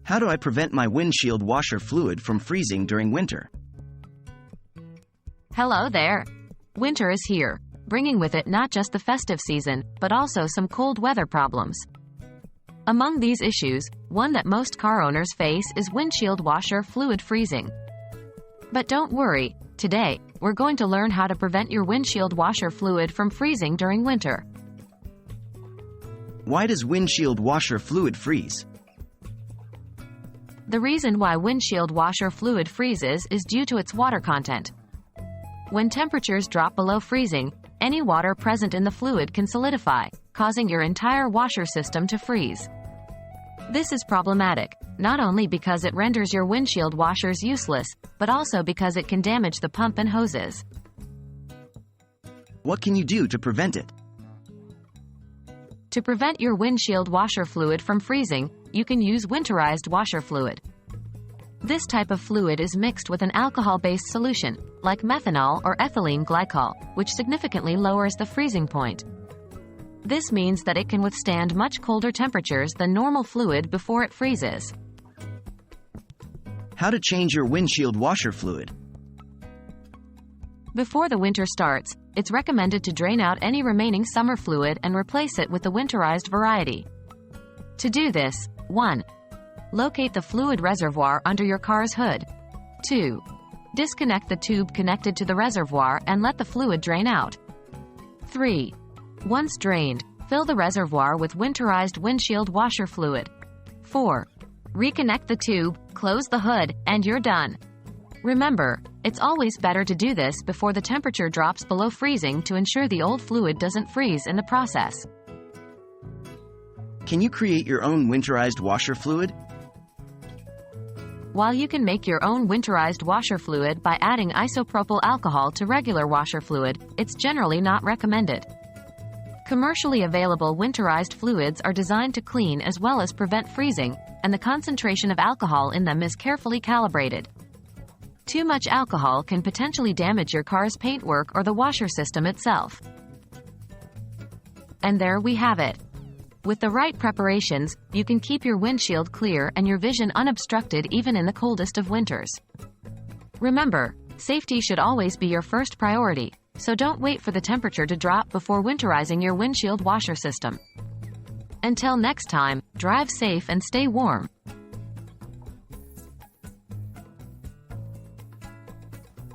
How do I prevent my windshield washer fluid from freezing during winter? Hello there. Winter is here, bringing with it not just the festive season, but also some cold weather problems. Among these issues, one that most car owners face is windshield washer fluid freezing. But don't worry, today, we're going to learn how to prevent your windshield washer fluid from freezing during winter. Why does windshield washer fluid freeze? The reason why windshield washer fluid freezes is due to its water content. When temperatures drop below freezing, any water present in the fluid can solidify, causing your entire washer system to freeze. This is problematic, not only because it renders your windshield washers useless, but also because it can damage the pump and hoses. What can you do to prevent it? To prevent your windshield washer fluid from freezing, you can use winterized washer fluid. This type of fluid is mixed with an alcohol-based solution, like methanol or ethylene glycol, which significantly lowers the freezing point. This means that it can withstand much colder temperatures than normal fluid before it freezes. How to change your windshield washer fluid? Before the winter starts, it's recommended to drain out any remaining summer fluid and replace it with the winterized variety. To do this, 1. Locate the fluid reservoir under your car's hood. 2. Disconnect the tube connected to the reservoir and let the fluid drain out. 3. Once drained, fill the reservoir with winterized windshield washer fluid. 4. Reconnect the tube, close the hood, and you're done. Remember, it's always better to do this before the temperature drops below freezing to ensure the old fluid doesn't freeze in the process. Can you create your own winterized washer fluid? While you can make your own winterized washer fluid by adding isopropyl alcohol to regular washer fluid, it's generally not recommended. Commercially available winterized fluids are designed to clean as well as prevent freezing, and the concentration of alcohol in them is carefully calibrated. Too much alcohol can potentially damage your car's paintwork or the washer system itself. And there we have it. With the right preparations, you can keep your windshield clear and your vision unobstructed even in the coldest of winters. Remember, safety should always be your first priority, so don't wait for the temperature to drop before winterizing your windshield washer system. Until next time, drive safe and stay warm.